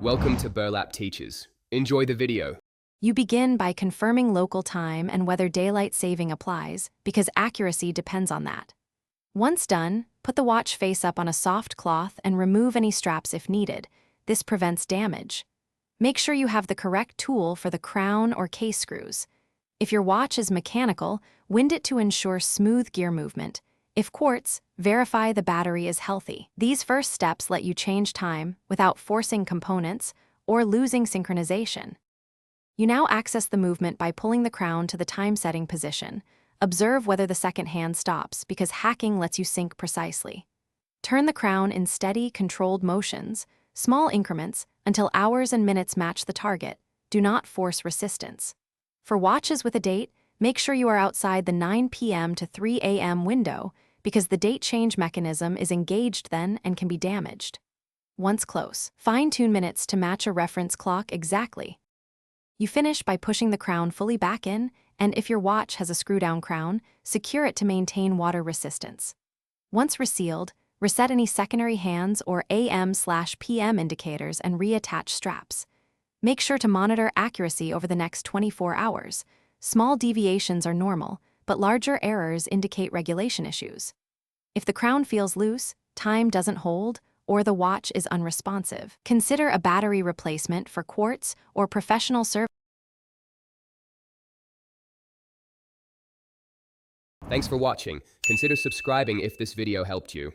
Welcome to Burlap Teachers. Enjoy the video. You begin by confirming local time and whether daylight saving applies, because accuracy depends on that. Once done, put the watch face up on a soft cloth and remove any straps if needed. This prevents damage. Make sure you have the correct tool for the crown or case screws. If your watch is mechanical, wind it to ensure smooth gear movement. If quartz, verify the battery is healthy. These first steps let you change time without forcing components or losing synchronization. You now access the movement by pulling the crown to the time-setting position. Observe whether the second hand stops, because hacking lets you sync precisely. Turn the crown in steady, controlled motions, small increments, until hours and minutes match the target. Do not force resistance. For watches with a date, make sure you are outside the 9 p.m. to 3 a.m. window, because the date change mechanism is engaged then and can be damaged. Once close, fine-tune minutes to match a reference clock exactly. You finish by pushing the crown fully back in, and if your watch has a screw-down crown, secure it to maintain water resistance. Once resealed, reset any secondary hands or AM/PM indicators and reattach straps. Make sure to monitor accuracy over the next 24 hours. Small deviations are normal, but larger errors indicate regulation issues. If the crown feels loose, time doesn't hold, or the watch is unresponsive, consider a battery replacement for quartz or professional service. Thanks for watching. Consider subscribing if this video helped you.